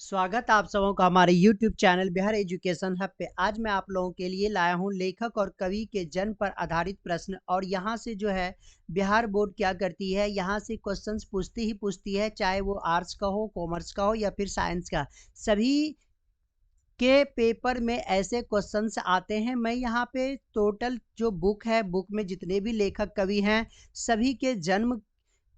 स्वागत आप सबों का हमारे YouTube channel Bihar education hub पे। आज मैं आप लोगों के लिए लाया हूँ लेखक और कवि के जन्म पर आधारित प्रश्न। और यहाँ से जो है बिहार बोर्ड क्या करती है, यहाँ से क्वेश्चंस पूछती है, चाहे वो आर्ट्स का हो, कॉमर्स का हो या फिर साइंस का। सभी के पेपर में ऐसे क्वेश्चंस आते हैं। मैं यहाँ पे टोटल जो बुक है, बुक में जितने भी लेखक कवि हैं, सभी के जन्म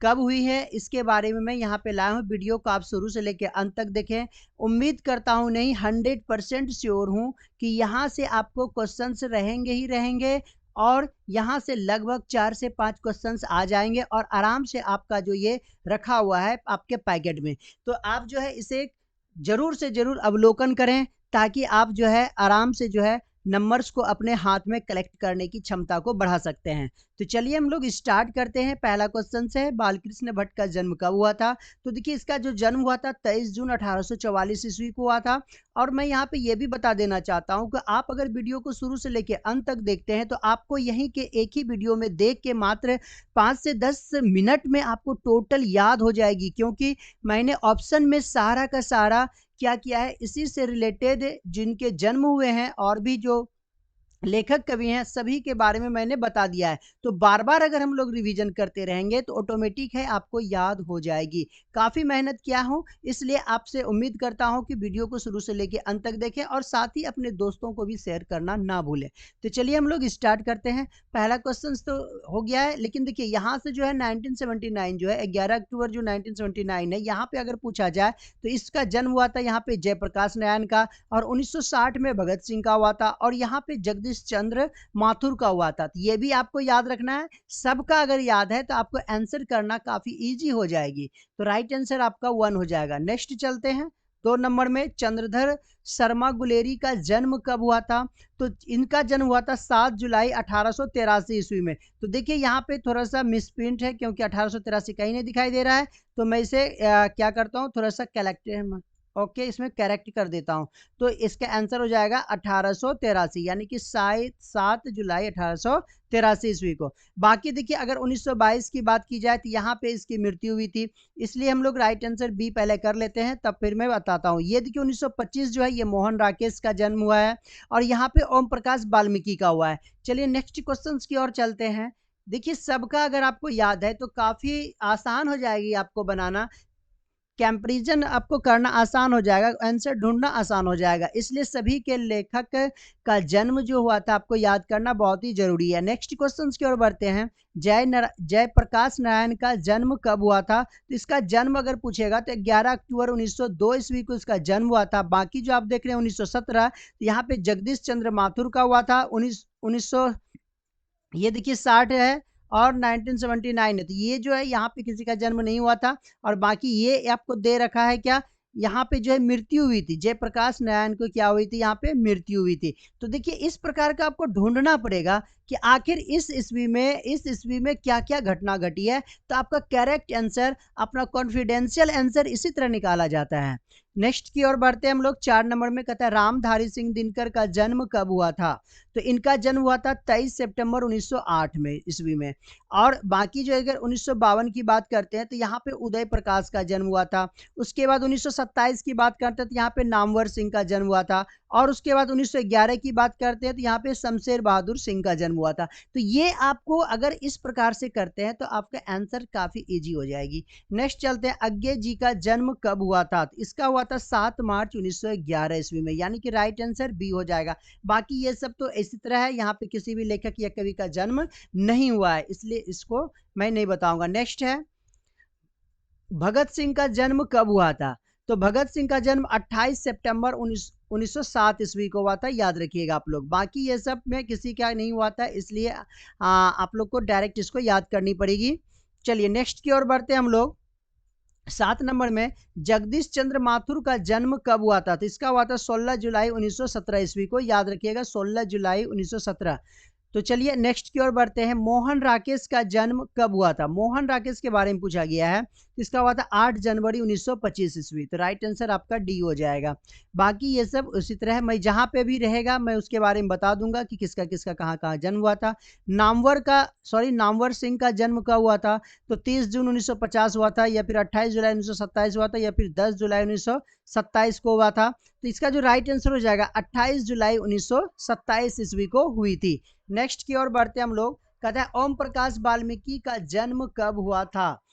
कब हुई है इसके बारे में मैं यहाँ पे लाया हूँ। वीडियो को आप शुरू से लेकर अंत तक देखें। उम्मीद करता हूँ नहीं 100% श्योर हूँ कि यहाँ से आपको क्वेश्चंस रहेंगे ही रहेंगे। और यहाँ से लगभग 4 से 5 क्वेश्चंस आ जाएंगे और आराम से आपका जो ये रखा हुआ है आपके पैकेट में, तो आप जो है इसे जरूर से जरूर अवलोकन करें, ताकि आप जो है आराम से जो है नंबर्स को अपने हाथ में कलेक्ट करने की क्षमता को बढ़ा सकते हैं। तो चलिए हम लोग स्टार्ट करते हैं। पहला क्वेश्चन से, बालकृष्ण भट्ट का जन्म कब हुआ था? तो देखिए इसका जो जन्म हुआ था 23 जून 1844 ईस्वी को हुआ था। और मैं यहाँ पे ये भी बता देना चाहता हूँ कि आप अगर वीडियो को शुरू से लेकर अंत तक देखते हैं तो आपको यहीं के एक ही वीडियो में देख के मात्र 5 से 10 मिनट में आपको टोटल याद हो जाएगी, क्योंकि मैंने ऑप्शन में सारा का सारा क्या किया है, इसी से रिलेटेड जिनके जन्म हुए हैं और भी जो लेखक कवि हैं सभी के बारे में मैंने बता दिया है। तो बार बार अगर हम लोग रिवीजन करते रहेंगे तो ऑटोमेटिक है आपको याद हो जाएगी। काफ़ी मेहनत किया हूँ, इसलिए आपसे उम्मीद करता हूँ कि वीडियो को शुरू से लेकर अंत तक देखें और साथ ही अपने दोस्तों को भी शेयर करना ना भूलें। तो चलिए हम लोग स्टार्ट करते हैं। पहला क्वेश्चन तो हो गया है, लेकिन देखिए यहाँ से जो है 1979 जो है 11 अक्टूबर जो 1979 है, यहाँ पे अगर पूछा जाए तो इसका जन्म हुआ था यहाँ पे जयप्रकाश नारायण का। और 1960 में भगत सिंह का हुआ था और यहाँ पे जगदीश चंद्र माथुर का हुआ था। तो ये भी आपको याद रखना है। सबका अगर याद है तो आपको आंसर करना काफी इजी हो जाएगी। तो राइट आंसर आपका 1 हो जाएगा। नेक्स्ट चलते हैं 2 नंबर में। चंद्रधर शर्मा गुलेरी का जन्म कब हुआ था? तो इनका जन्म हुआ था 7 जुलाई 1883 ईस्वी में। तो देखिए यहाँ पे थोड़ा सा मिसप्रिंट है, क्योंकि 1883 कहीं नहीं दिखाई दे रहा है। तो मैं इसे क्या करता हूँ, थोड़ा सा कलेक्ट ओके इसमें करेक्ट कर देता हूं। तो इसका आंसर हो जाएगा 1883, यानी कि 7 जुलाई 1883 ईस्वी को। बाकी देखिए अगर 1922 की बात की जाए तो यहाँ पे इसकी मृत्यु हुई थी, इसलिए हम लोग राइट आंसर बी पहले कर लेते हैं, तब फिर मैं बताता हूँ। ये देखिए 1925 जो है ये मोहन राकेश का जन्म हुआ है और यहाँ पे ओम प्रकाश वाल्मीकि का हुआ है। चलिए नेक्स्ट क्वेश्चन की ओर चलते हैं। देखिए सबका अगर आपको याद है तो काफी आसान हो जाएगी आपको बनाना, कंपैरिजन आपको करना आसान हो जाएगा, आंसर ढूंढना आसान हो जाएगा। इसलिए सभी के लेखक का जन्म जो हुआ था आपको याद करना बहुत ही जरूरी है। नेक्स्ट क्वेश्चन की ओर बढ़ते हैं। जयप्रकाश नारायण का जन्म कब हुआ था? तो इसका जन्म अगर पूछेगा तो 11 अक्टूबर 1902 ईस्वी को इसका जन्म हुआ था। बाकी जो आप देख रहे हैं 1917, यहाँ पे जगदीश चंद्र माथुर का हुआ था। 1900 ये देखिए 60 है और 1979 है। तो ये जो है यहाँ पे किसी का जन्म नहीं हुआ था। और बाकी ये आपको दे रखा है क्या, यहाँ पे जो है मृत्यु हुई थी जयप्रकाश नारायण को, क्या हुई थी यहाँ पे मृत्यु हुई थी। तो देखिए इस प्रकार का आपको ढूंढना पड़ेगा कि आखिर इस ईस्वी में क्या क्या घटना घटी है। तो आपका करेक्ट आंसर, अपना कॉन्फिडेंशियल आंसर इसी तरह निकाला जाता है। नेक्स्ट की ओर बढ़ते हैं हम लोग। 4 नंबर में कहता है रामधारी सिंह दिनकर का जन्म कब हुआ था? तो इनका जन्म हुआ था 23 सितंबर 1908 में ईस्वी में। और बाकी जो अगर 1952 की बात करते हैं तो यहाँ पे उदय प्रकाश का जन्म हुआ था। उसके बाद 1927 की बात करते हैं तो यहाँ पे नामवर सिंह का जन्म हुआ था। और उसके बाद 1911 की बात करते हैं तो यहाँ पे शमशेर बहादुर सिंह का जन्म हुआ था। तो ये आपको अगर इस प्रकार से करते हैं तो आपका आंसर काफी इजी हो जाएगी। नेक्स्ट चलते हैं। अज्ञे जी का जन्म कब हुआ था? तो इसका हुआ था 7 मार्च 1911 ईस्वी में, यानी कि राइट आंसर बी हो जाएगा। बाकी ये सब तो इसी तरह है, यहाँ पे किसी भी लेखक या कवि का जन्म नहीं हुआ है, इसलिए इसको मैं नहीं बताऊंगा। नेक्स्ट है भगत सिंह का जन्म कब हुआ था? तो भगत सिंह का जन्म 28 सितंबर 1907 ईस्वी को हुआ था, याद रखिएगा आप लोग। बाकी ये सब में किसी का नहीं हुआ था, इसलिए आप लोग को डायरेक्ट इसको याद करनी पड़ेगी। चलिए नेक्स्ट की ओर बढ़ते हैं हम लोग। 7 नंबर में जगदीश चंद्र माथुर का जन्म कब हुआ था? तो इसका हुआ था 16 जुलाई 1917 ईस्वी को, याद रखिएगा 16 जुलाई 1917। तो चलिए नेक्स्ट की ओर बढ़ते हैं। मोहन राकेश का जन्म कब हुआ था? मोहन राकेश के बारे में पूछा गया है। इसका हुआ था 8 जनवरी 1925 ईस्वी। तो राइट आंसर आपका डी हो जाएगा। बाकी ये सब उसी तरह मैं जहाँ पे भी रहेगा मैं उसके बारे में बता दूंगा कि किसका किसका कहाँ कहाँ जन्म हुआ था। नामवर सिंह का जन्म कब हुआ था? तो 30 जून 1950 हुआ था, या फिर 28 जुलाई 1927 हुआ था, या फिर 10 जुलाई 1927 को हुआ था। तो इसका जो राइट आंसर हो जाएगा 28 जुलाई 1927 ईस्वी को हुई थी। नेक्स्ट की ओर बढ़ते हम लोग। कहता है ओम प्रकाश वाल्मीकि का जन्म कब हुआ था?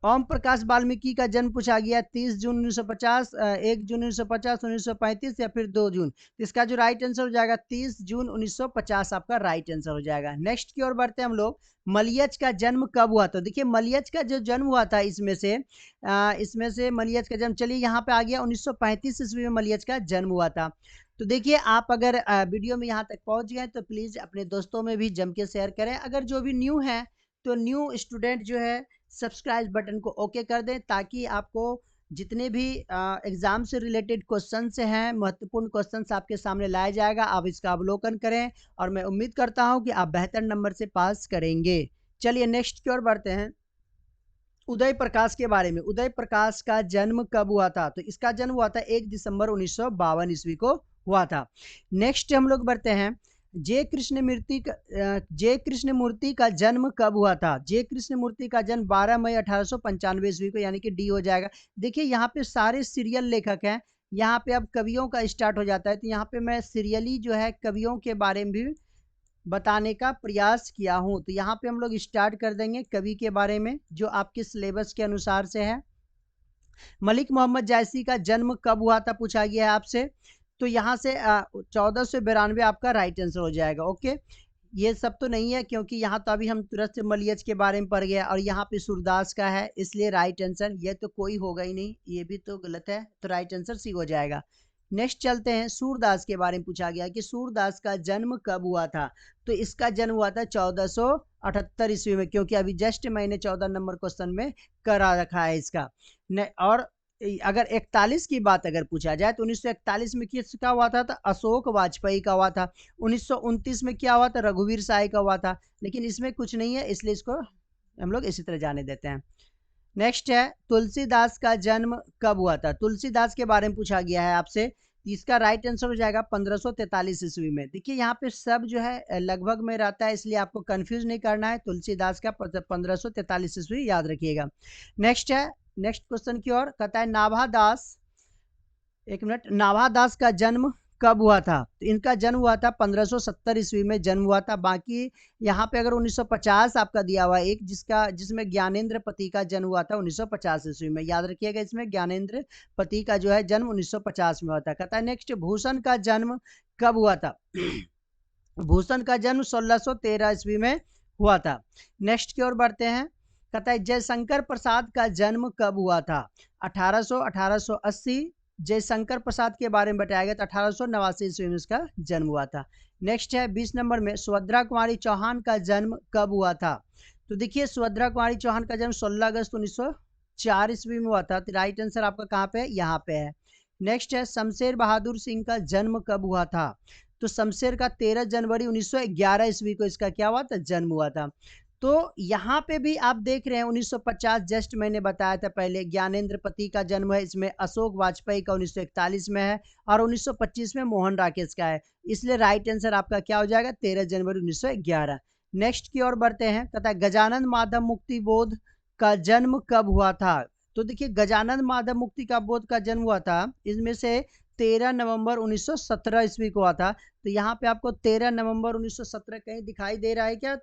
ओम प्रकाश वाल्मीकि का जन्म पूछा गया 30 जून 1950, 1 जून 1950, 1935 या फिर 2 जून। तो इसका जो राइट आंसर हो जाएगा 30 जून 1950 आपका राइट आंसर हो जाएगा। नेक्स्ट की ओर बढ़ते हैं हम लोग। मलियज का जन्म कब हुआ था? देखिए मलियज का जो जन्म हुआ था इसमें से मलियज का जन्म, चलिए यहाँ पे आ गया 1935 ईस्वी में मलियज का जन्म हुआ था। तो देखिए आप अगर वीडियो में यहाँ तक पहुँच गए तो प्लीज़ अपने दोस्तों में भी जम के शेयर करें। अगर जो भी न्यू है तो न्यू स्टूडेंट जो है सब्सक्राइब बटन को ओके कर दें, ताकि आपको जितने भी एग्ज़ाम से रिलेटेड क्वेश्चंस हैं, महत्वपूर्ण क्वेश्चंस आपके सामने लाया जाएगा, आप इसका अवलोकन करें और मैं उम्मीद करता हूं कि आप बेहतर नंबर से पास करेंगे। चलिए नेक्स्ट की ओर बढ़ते हैं। उदय प्रकाश के बारे में। उदय प्रकाश का जन्म कब हुआ था? तो इसका जन्म हुआ था 1 दिसंबर 1952 ईस्वी को हुआ था। नेक्स्ट हम लोग बढ़ते हैं। जय कृष्णमूर्ति का जन्म कब हुआ था? जय कृष्णमूर्ति का जन्म 12 मई 1895 ईस्वी को, यानी कि डी हो जाएगा। देखिए यहाँ पे सारे सीरियल लेखक हैं। यहाँ पे अब कवियों का स्टार्ट हो जाता है, तो यहाँ पे मैं सीरियली जो है कवियों के बारे में भी बताने का प्रयास किया हूँ। तो यहाँ पे हम लोग स्टार्ट कर देंगे कवि के बारे में जो आपके सिलेबस के अनुसार से है। मलिक मोहम्मद जायसी का जन्म कब हुआ था पूछा गया है आपसे। तो यहाँ से 1492 आपका राइट आंसर हो जाएगा। ओके, ये सब तो नहीं है क्योंकि यहाँ तो अभी हम तुरंत से मलियज के बारे में पढ़ गए और यहाँ पे सूरदास का है, इसलिए राइट आंसर ये तो कोई होगा ही नहीं, ये भी तो गलत है, तो राइट आंसर सी हो जाएगा। नेक्स्ट चलते हैं। सूरदास के बारे में पूछा गया कि सूरदास का जन्म कब हुआ था? तो इसका जन्म हुआ था 1478 ईस्वी में, क्योंकि अभी जस्ट मैंने 14 नंबर क्वेश्चन में करा रखा है इसका। और अगर 41 की बात अगर पूछा जाए तो 1941 में किसका हुआ था? तो अशोक वाजपेयी का हुआ था। 1929 में क्या हुआ था? रघुवीर शाही का हुआ था। लेकिन इसमें कुछ नहीं है, इसलिए इसको हम लोग इसी तरह जाने देते हैं। नेक्स्ट है तुलसीदास का जन्म कब हुआ था? तुलसीदास के बारे में पूछा गया है आपसे। इसका राइट आंसर हो जाएगा 1543 ईस्वी में। देखिए यहाँ पे सब जो है लगभग में रहता है, इसलिए आपको कंफ्यूज नहीं करना है। तुलसीदास का 1543 ईस्वी याद रखिएगा। नेक्स्ट है। नेक्स्ट क्वेश्चन की ओर। कहता है नाभादास का जन्म कब हुआ था? तो इनका जन्म हुआ था 1570 ईस्वी में जन्म हुआ था। बाकी यहाँ पे अगर 1950 आपका दिया हुआ एक जिसमें ज्ञानेंद्र पति का जन्म हुआ था 1950 ईस्वी में, याद रखिएगा इसमें ज्ञानेंद्र पति का जो है जन्म 1950 में हुआ था। कहता है नेक्स्ट भूषण का जन्म कब हुआ था? भूषण का जन्म 1613 ईस्वी में हुआ था। नेक्स्ट की ओर बढ़ते हैं। कहता है जयशंकर प्रसाद का जन्म कब हुआ था? 1880 जयशंकर प्रसाद के बारे में बताया गया था। 1889 ईस्वी में इसका जन्म हुआ था। नेक्स्ट है 20 नंबर में। सुभद्रा कुमारी चौहान का जन्म कब हुआ था? तो देखिए सुभद्रा कुमारी चौहान का जन्म 16 अगस्त 1904 ईस्वी में हुआ था। तो राइट आंसर आपका कहाँ पे है? यहाँ पे है। नेक्स्ट है शमशेर बहादुर सिंह का जन्म कब हुआ था? तो शमशेर का 13 जनवरी 1911 ईस्वी को इसका क्या हुआ था? जन्म हुआ था। तो यहाँ पे भी आप देख रहे हैं 1950 जस्ट मैंने बताया था पहले, ज्ञानेंद्र पति का जन्म है। इसमें अशोक वाजपेयी का 1941 में है और 1925 में मोहन राकेश का है, इसलिए राइट आंसर आपका क्या हो जाएगा? 13 जनवरी 1911। नेक्स्ट की ओर बढ़ते हैं। कहता है गजानन माधव मुक्ति बोध का जन्म कब हुआ था? तो देखिए गजानन माधव मुक्ति का बोध का जन्म हुआ था इसमें से 13 नवंबर 1917 ईस्वी को हुआ था। तो यहाँ पे आपको 13 नवंबर 1917 कहीं दिखाई दे रहा है क्या?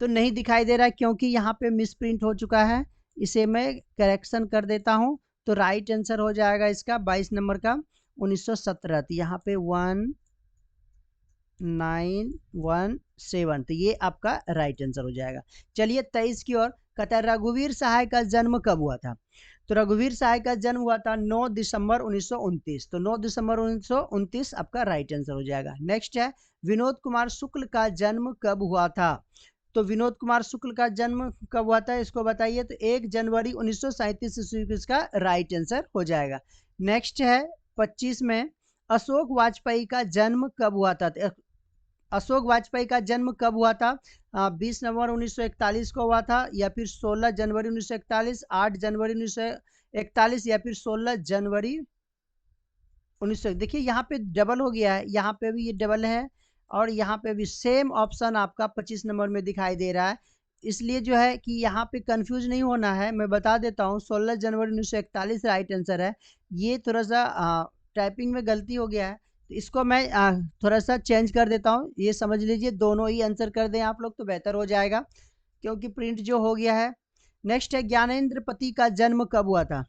तो नहीं दिखाई दे रहा है क्योंकि यहाँ पे मिस प्रिंट हो चुका है, इसे मैं करेक्शन कर देता हूँ। तो राइट आंसर हो जाएगा इसका 22 नंबर का 1917। तो यहाँ पे 1917, तो ये आपका राइट आंसर हो जाएगा। चलिए 23 की ओर। कहता है रघुवीर सहाय का जन्म कब हुआ था? तो रघुवीर सहाय का जन्म हुआ था 9 दिसंबर 1929। तो 9 दिसंबर 1929 आपका राइट आंसर हो जाएगा। नेक्स्ट है विनोद कुमार शुक्ल का जन्म कब हुआ था? तो विनोद कुमार शुक्ल का जन्म कब हुआ था इसको बताइए। तो 1 जनवरी 1937 ईस्वी को इसका राइट आंसर हो जाएगा। नेक्स्ट है 25 में। अशोक वाजपेयी का जन्म कब हुआ था? अशोक वाजपेयी का जन्म कब हुआ था? 20 नवंबर 1941 को हुआ था, या फिर 16 जनवरी 1941, 8 जनवरी 1941, या फिर 16 जनवरी 1900। देखिए यहाँ पे डबल हो गया है, यहाँ पे भी ये डबल है, और यहाँ पे भी सेम ऑप्शन आपका 25 नंबर में दिखाई दे रहा है। इसलिए जो है कि यहाँ पे कंफ्यूज नहीं होना है, मैं बता देता हूँ 16 जनवरी 1941 राइट आंसर है। ये थोड़ा सा टाइपिंग में गलती हो गया है, तो इसको मैं थोड़ा सा चेंज कर देता हूँ। ये समझ लीजिए दोनों ही आंसर कर दें आप लोग तो बेहतर हो जाएगा, क्योंकि प्रिंट जो हो गया है। नेक्स्ट है, ज्ञानेंद्र पति का जन्म कब हुआ था?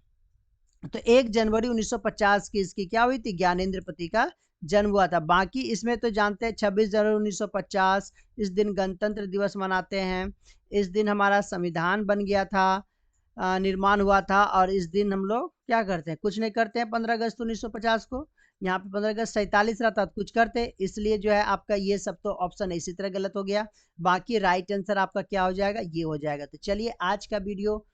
तो 1 जनवरी 1950 की इसकी क्या हुई थी? ज्ञानेंद्र पति का जन्म हुआ था। बाकी इसमें तो जानते हैं 26 जनवरी 1950, इस दिन गणतंत्र दिवस मनाते हैं, इस दिन हमारा संविधान बन गया था, निर्माण हुआ था, और इस दिन हम लोग क्या करते हैं? कुछ नहीं करते हैं 15 अगस्त 1950 को। यहाँ पे 15 अगस्त 47 रहता तो कुछ करते, इसलिए जो है आपका ये सब तो ऑप्शन इसी तरह गलत हो गया। बाकी राइट आंसर आपका क्या हो जाएगा? ये हो जाएगा। तो चलिए आज का वीडियो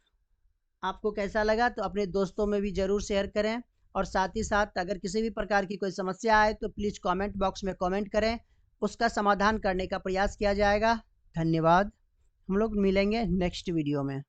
आपको कैसा लगा तो अपने दोस्तों में भी ज़रूर शेयर करें, और साथ ही साथ अगर किसी भी प्रकार की कोई समस्या आए तो प्लीज़ कमेंट बॉक्स में कमेंट करें, उसका समाधान करने का प्रयास किया जाएगा। धन्यवाद। हम लोग मिलेंगे नेक्स्ट वीडियो में।